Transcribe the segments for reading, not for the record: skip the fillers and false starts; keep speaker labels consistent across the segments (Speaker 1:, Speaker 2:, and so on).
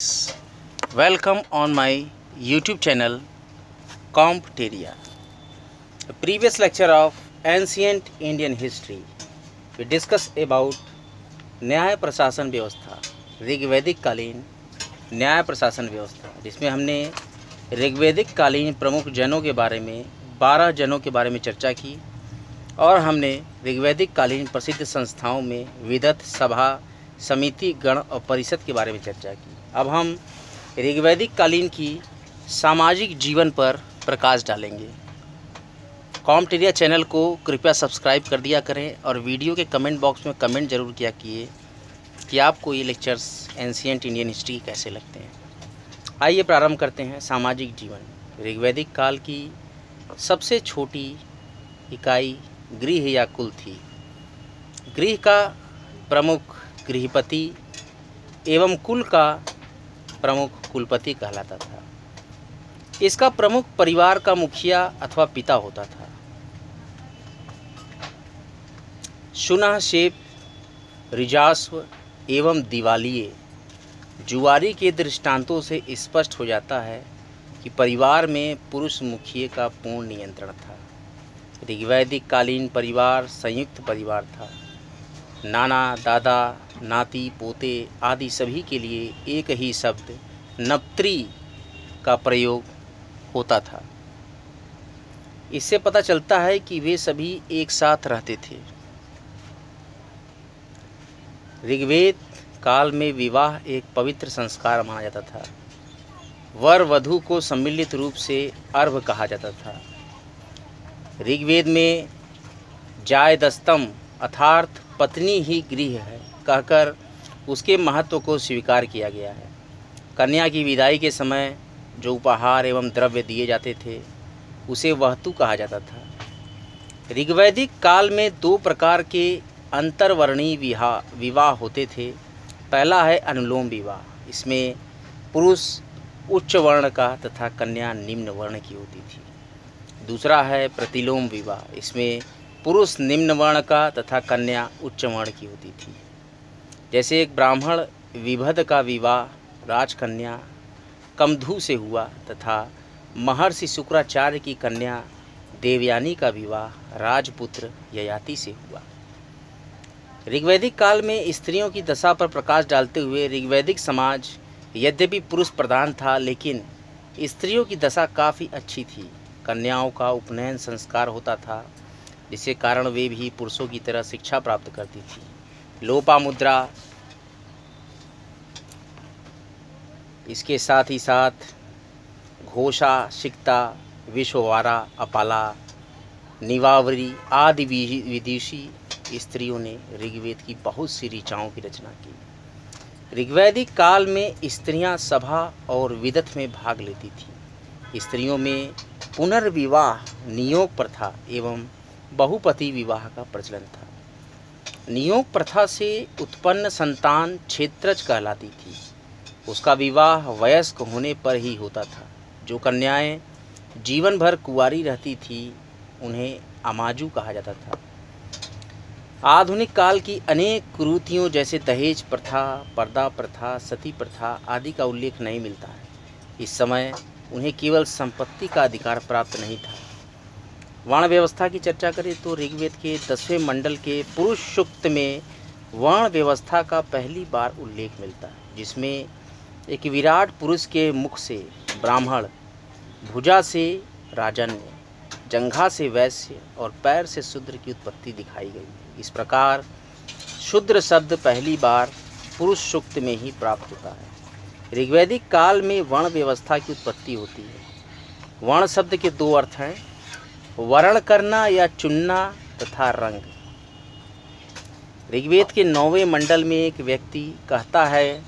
Speaker 1: Welcome on my YouTube channel Compteria. A previous lecture of ancient Indian history we discuss about न्याय प्रशासन व्यवस्था, ऋग्वैदिक कालीन न्याय प्रशासन व्यवस्था, जिसमें हमने ऋग्वैदिक कालीन प्रमुख जनों के बारे में 12 जनों के बारे में चर्चा की और हमने ऋग्वैदिक कालीन प्रसिद्ध संस्थाओं में विदत, सभा, समिति, गण और परिषद के बारे में चर्चा की। अब हम ऋग्वैदिक कालीन की सामाजिक जीवन पर प्रकाश डालेंगे। कॉम्टेरिया चैनल को कृपया सब्सक्राइब कर दिया करें और वीडियो के कमेंट बॉक्स में कमेंट ज़रूर किया कीजिए कि आपको ये लेक्चर्स एंशिएंट इंडियन हिस्ट्री कैसे लगते हैं। आइए प्रारंभ करते हैं। सामाजिक जीवन। ऋग्वैदिक काल की सबसे छोटी इकाई गृह या कुल थी। गृह का प्रमुख गृहपति एवं कुल का प्रमुख कुलपति कहलाता था। इसका प्रमुख परिवार का मुखिया अथवा पिता होता था। शुनः, शेप, ऋजास्व एवं दिवालिये जुआरी के दृष्टांतों से स्पष्ट हो जाता है कि परिवार में पुरुष मुखिए का पूर्ण नियंत्रण था। ऋग्वैदिक कालीन परिवार संयुक्त परिवार था। नाना, दादा, नाती, पोते आदि सभी के लिए एक ही शब्द नप्त्री का प्रयोग होता था। इससे पता चलता है कि वे सभी एक साथ रहते थे। ऋग्वेद काल में विवाह एक पवित्र संस्कार माना जाता था। वर वधू को सम्मिलित रूप से अर्घ कहा जाता था। ऋग्वेद में जायदस्तम अर्थात पत्नी ही गृह है कहकर उसके महत्व को स्वीकार किया गया है। कन्या की विदाई के समय जो उपहार एवं द्रव्य दिए जाते थे उसे वहतु कहा जाता था। ऋग्वैदिक काल में 2 प्रकार के अंतर्वर्णीय विवाह होते थे। पहला है अनुलोम विवाह। इसमें पुरुष उच्च वर्ण का तथा कन्या निम्न वर्ण की होती थी। दूसरा है प्रतिलोम विवाह। इसमें पुरुष निम्न वर्ण का तथा कन्या उच्च वर्ण की होती थी। जैसे एक ब्राह्मण विभद का विवाह राजकन्या कमधु से हुआ तथा महर्षि शुक्राचार्य की कन्या देवयानी का विवाह राजपुत्र ययाति से हुआ। ऋग्वैदिक काल में स्त्रियों की दशा पर प्रकाश डालते हुए ऋग्वैदिक समाज यद्यपि पुरुष प्रधान था, लेकिन स्त्रियों की दशा काफ़ी अच्छी थी। कन्याओं का उपनयन संस्कार होता था, जिसके कारण वे भी पुरुषों की तरह शिक्षा प्राप्त करती थी। लोपामुद्रा, इसके साथ ही साथ घोषा, सिक्ता, विश्ववारा, अपाला, निवावरी आदि विदेशी स्त्रियों ने ऋग्वेद की बहुत सी ऋचाओं की रचना की। ऋग्वैदिक काल में स्त्रियां सभा और विदत में भाग लेती थीं। स्त्रियों में पुनर्विवाह, नियोग प्रथा एवं बहुपति विवाह का प्रचलन था। नियोग प्रथा से उत्पन्न संतान क्षेत्रज कहलाती थी। उसका विवाह वयस्क होने पर ही होता था। जो कन्याएं जीवन भर कुंवारी रहती थी उन्हें अमाजू कहा जाता था। आधुनिक काल की अनेक कुरीतियों जैसे दहेज प्रथा, पर्दा प्रथा, सती प्रथा आदि का उल्लेख नहीं मिलता है। इस समय उन्हें केवल संपत्ति का अधिकार प्राप्त नहीं था। वर्ण व्यवस्था की चर्चा करें तो ऋग्वेद के 10वें मंडल के पुरुष सूक्त में वर्ण व्यवस्था का पहली बार उल्लेख मिलता है, जिसमें एक विराट पुरुष के मुख से ब्राह्मण, भुजा से राजन्य, जंघा से वैश्य और पैर से शूद्र की उत्पत्ति दिखाई गई। इस प्रकार शूद्र शब्द पहली बार पुरुष सूक्त में ही प्राप्त होता है। ऋग्वैदिक काल में वर्ण व्यवस्था की उत्पत्ति होती है। वर्ण शब्द के 2 अर्थ हैं, वर्ण करना या चुनना तथा रंग। ऋग्वेद के 9वें मंडल में एक व्यक्ति कहता है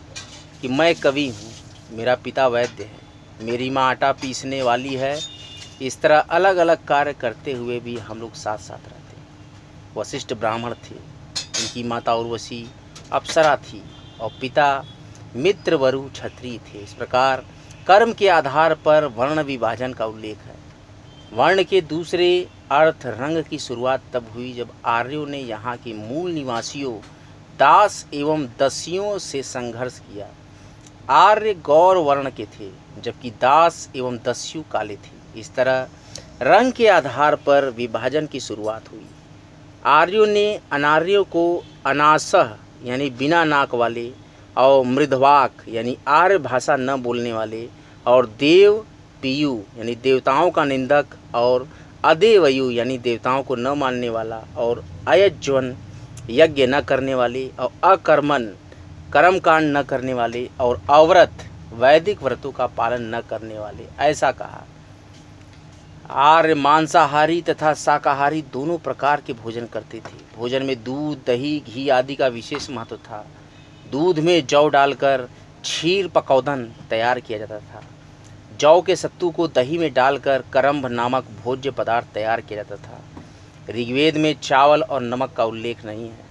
Speaker 1: कि मैं कवि हूँ, मेरा पिता वैद्य है, मेरी माँ आटा पीसने वाली है। इस तरह अलग अलग कार्य करते हुए भी हम लोग साथ साथ रहते हैं। वशिष्ठ ब्राह्मण थे, उनकी माता उर्वशी अप्सरा थी और पिता मित्रवरु क्षत्रिय थे। इस प्रकार कर्म के आधार पर वर्ण विभाजन का उल्लेख है। वर्ण के दूसरे अर्थ रंग की शुरुआत तब हुई जब आर्यों ने यहाँ के मूल निवासियों दास एवं दस्युओं से संघर्ष किया। आर्य गौर वर्ण के थे, जबकि दास एवं दस्यु काले थे। इस तरह रंग के आधार पर विभाजन की शुरुआत हुई। आर्यों ने अनार्यों को अनासह यानी बिना नाक वाले, और मृदवाक यानी आर्य भाषा न बोलने वाले, और देव पीयु यानी देवताओं का निंदक, और अदेवयु यानी देवताओं को न मानने वाला, और अयज्वन यज्ञ न करने वाले, और अकर्मन कर्मकांड न करने वाले, और अव्रत वैदिक व्रतों का पालन न करने वाले, ऐसा कहा। आर्य मांसाहारी तथा शाकाहारी दोनों प्रकार के भोजन करते थे। भोजन में दूध, दही, घी आदि का विशेष महत्व था। दूध में जौ डालकर क्षीर पकौधन तैयार किया जाता था। जौ के सत्तू को दही में डालकर करम्भ नामक भोज्य पदार्थ तैयार किया जाता था। ऋग्वेद में चावल और नमक का उल्लेख नहीं है।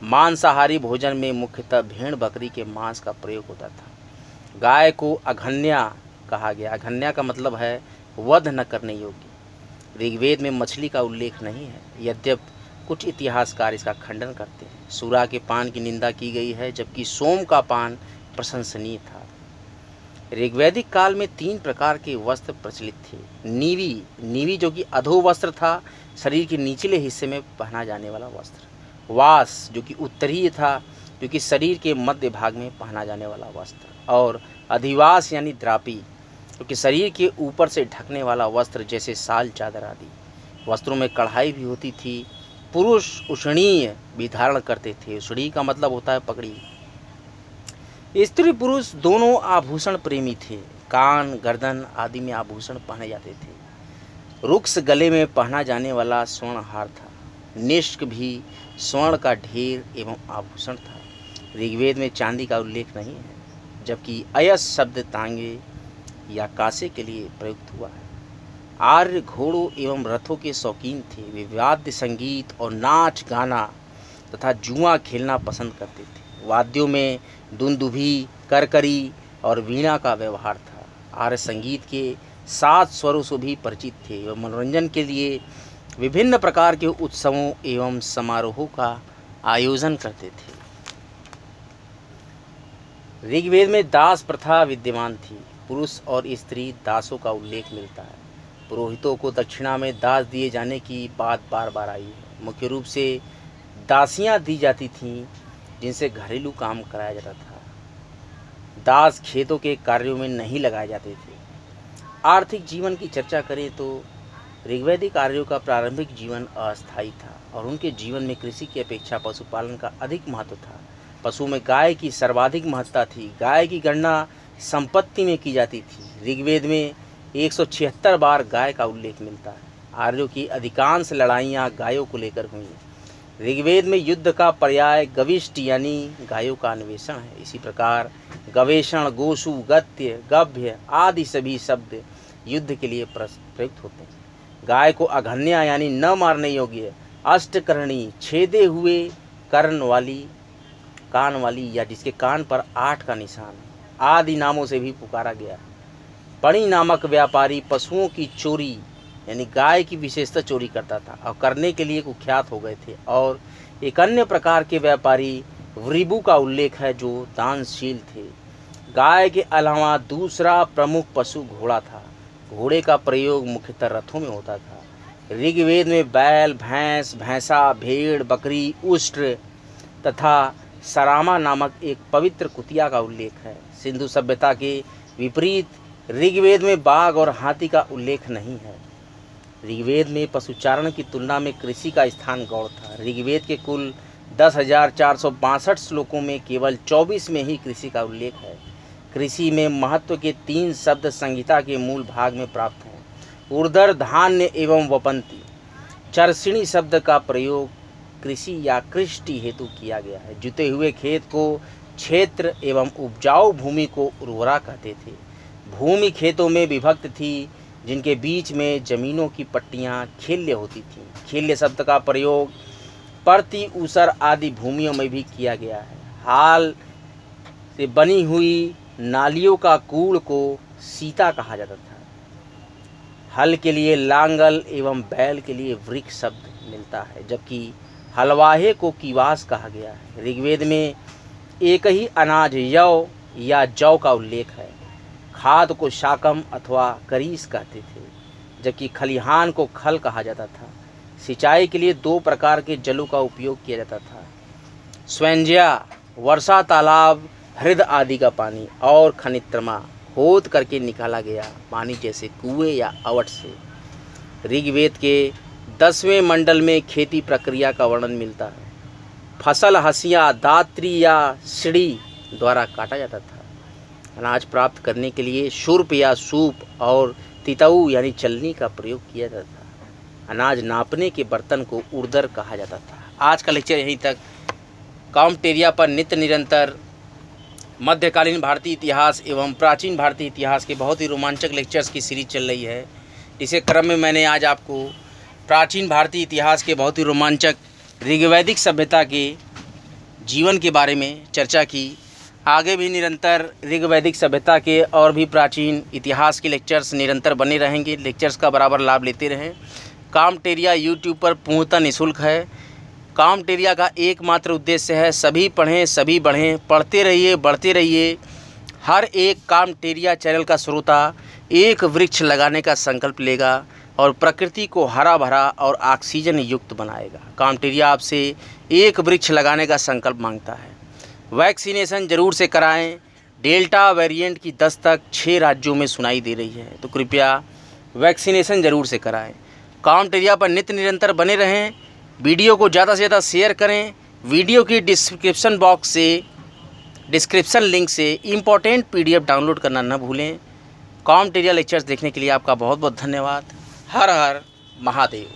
Speaker 1: मांसाहारी भोजन में मुख्यतः भेड़ बकरी के मांस का प्रयोग होता था। गाय को अघन्या कहा गया। अघन्या का मतलब है वध न करने योग्य। ऋग्वेद में मछली का उल्लेख नहीं है, यद्यपि कुछ इतिहासकार इसका खंडन करते हैं। सूरा के पान की निंदा की गई है, जबकि सोम का पान प्रशंसनीय था। ऋग्वैदिक काल में 3 प्रकार के वस्त्र प्रचलित थे। नीवी जो कि अधो वस्त्र था, शरीर के निचले हिस्से में पहना जाने वाला वस्त्र। वास जो कि उत्तरीय था, जो कि शरीर के मध्य भाग में पहना जाने वाला वस्त्र। और अधिवास यानी द्रापी, जो कि शरीर के ऊपर से ढकने वाला वस्त्र, जैसे शाल, चादर आदि। वस्त्रों में कढ़ाई भी होती थी। पुरुष उष्णीय भी धारण करते थे। उष्णी का मतलब होता है पगड़ी। स्त्री पुरुष दोनों आभूषण प्रेमी थे। कान, गर्दन आदि में आभूषण पहने जाते थे। रुक्ष गले में पहना जाने वाला स्वर्ण हार था। निष्क भी स्वर्ण का ढेर एवं आभूषण था। ऋग्वेद में चांदी का उल्लेख नहीं है, जबकि अयस शब्द तांगे या कांसे के लिए प्रयुक्त हुआ है। आर्य घोड़ों एवं रथों के शौकीन थे। वे वाद्य संगीत और नाच गाना तथा जुआ खेलना पसंद करते थे। वाद्यों में दुंदुभी, करकरी और वीणा का व्यवहार था। आर्य संगीत के 7 स्वरों से भी परिचित थे एवं मनोरंजन के लिए विभिन्न प्रकार के उत्सवों एवं समारोहों का आयोजन करते थे। ऋग्वेद में दास प्रथा विद्यमान थी। पुरुष और स्त्री दासों का उल्लेख मिलता है। पुरोहितों को दक्षिणा में दास दिए जाने की बात बार बार आई है। मुख्य रूप से दासियां दी जाती थीं, जिनसे घरेलू काम कराया जाता था। दास खेतों के कार्यों में नहीं लगाए जाते थे। आर्थिक जीवन की चर्चा करें तो ऋग्वैदिक आर्यों का प्रारंभिक जीवन अस्थायी था और उनके जीवन में कृषि की अपेक्षा पशुपालन का अधिक महत्व था। पशु में गाय की सर्वाधिक महत्ता थी। गाय की गणना संपत्ति में की जाती थी। ऋग्वेद में 176 बार गाय का उल्लेख मिलता है। आर्यों की अधिकांश लड़ाइयाँ गायों को लेकर हुई। ऋग्वेद में युद्ध का पर्याय गविष्ट यानी गायों का अन्वेषण है। इसी प्रकार गवेषण, गोशु, गत्य, गभ्य आदि सभी शब्द युद्ध के लिए प्रयुक्त होते हैं। गाय को अघन्या यानी न मारने योग्य, अष्टकर्णी, छेदे हुए कर्ण वाली, कान वाली या जिसके कान पर 8 का निशान है, आदि नामों से भी पुकारा गया। पणि नामक व्यापारी पशुओं की चोरी यानी गाय की विशेषता चोरी करता था और करने के लिए कुख्यात हो गए थे। और एक अन्य प्रकार के व्यापारी वृबु का उल्लेख है, जो दानशील थे। गाय के अलावा दूसरा प्रमुख पशु घोड़ा था। घोड़े का प्रयोग मुख्यतः रथों में होता था। ऋग्वेद में बैल, भैंस, भैंसा, भेड़, बकरी, उष्ट्र तथा सरामा नामक एक पवित्र कुतिया का उल्लेख है। सिंधु सभ्यता के विपरीत ऋग्वेद में बाघ और हाथी का उल्लेख नहीं है। ऋग्वेद में पशुचारण की तुलना में कृषि का स्थान गौण था। ऋग्वेद के कुल 10,462 श्लोकों में केवल 24 में ही कृषि का उल्लेख है। कृषि में महत्व के 3 शब्द संहिता के मूल भाग में प्राप्त हैं। ऊर्ध्वर धान्य एवं वपंती। चर्षिणी शब्द का प्रयोग कृषि या कृष्टि हेतु किया गया है। जुते हुए खेत को क्षेत्र एवं उपजाऊ भूमि को उर्वरा कहते थे। भूमि खेतों में विभक्त थी, जिनके बीच में जमीनों की पट्टियां खेल्य होती थीं। खेल्य शब्द का प्रयोग परती, ऊसर आदि भूमियों में भी किया गया है। हाल से बनी हुई नालियों का कूड़ को सीता कहा जाता था। हल के लिए लांगल एवं बैल के लिए वृक्ष शब्द मिलता है, जबकि हलवाहे को कीवास कहा गया है। ऋग्वेद में एक ही अनाज यव या जौ का उल्लेख है। खाद को शाकम अथवा करीस कहते थे, जबकि खलिहान को खल कहा जाता था। सिंचाई के लिए 2 प्रकार के जलों का उपयोग किया जाता था, स्वयंजया वर्षा, तालाब, हृद आदि का पानी, और खनित्रमा खोद करके निकाला गया पानी, जैसे कुएं या अवट से। ऋग्वेद के 10वें मंडल में खेती प्रक्रिया का वर्णन मिलता है। फसल हंसिया, दात्री या सीढ़ी द्वारा काटा जाता था। अनाज प्राप्त करने के लिए शुर्प या सूप और तितऊ यानी चलनी का प्रयोग किया जाता था। अनाज नापने के बर्तन को उर्दर कहा जाता था। आज का लेक्चर यहीं तक। काउंटेरिया पर नित्य निरंतर मध्यकालीन भारतीय इतिहास एवं प्राचीन भारतीय इतिहास के बहुत ही रोमांचक लेक्चर्स की सीरीज चल रही है। इसी क्रम में मैंने आज आपको प्राचीन भारतीय इतिहास के बहुत ही रोमांचक ऋग्वैदिक सभ्यता के जीवन के बारे में चर्चा की। आगे भी निरंतर ऋग्वैदिक सभ्यता के और भी प्राचीन इतिहास के लेक्चर्स निरंतर बने रहेंगे। लेक्चर्स का बराबर लाभ लेते रहें। काउंटेरिया यूट्यूब पर पूर्णतः निःशुल्क है। काउंटेरिया का एकमात्र उद्देश्य है सभी पढ़ें, सभी बढ़ें। पढ़ते रहिए, बढ़ते रहिए। हर एक काउंटेरिया चैनल का श्रोता एक वृक्ष लगाने का संकल्प लेगा और प्रकृति को हरा भरा और ऑक्सीजन युक्त बनाएगा। काउंटेरिया आपसे एक वृक्ष लगाने का संकल्प मांगता है। वैक्सीनेशन जरूर से कराएं। डेल्टा वेरिएंट की दस्तक 6 राज्यों में सुनाई दे रही है, तो कृपया वैक्सीनेशन जरूर से कराएं। काउंटेरिया पर नित्य निरंतर बने रहें। वीडियो को ज़्यादा से ज़्यादा शेयर करें। वीडियो की डिस्क्रिप्शन लिंक से इम्पोर्टेंट PDF डाउनलोड करना न भूलें। काउंटेरिया लेक्चर्स देखने के लिए आपका बहुत बहुत धन्यवाद। हर हर महादेव।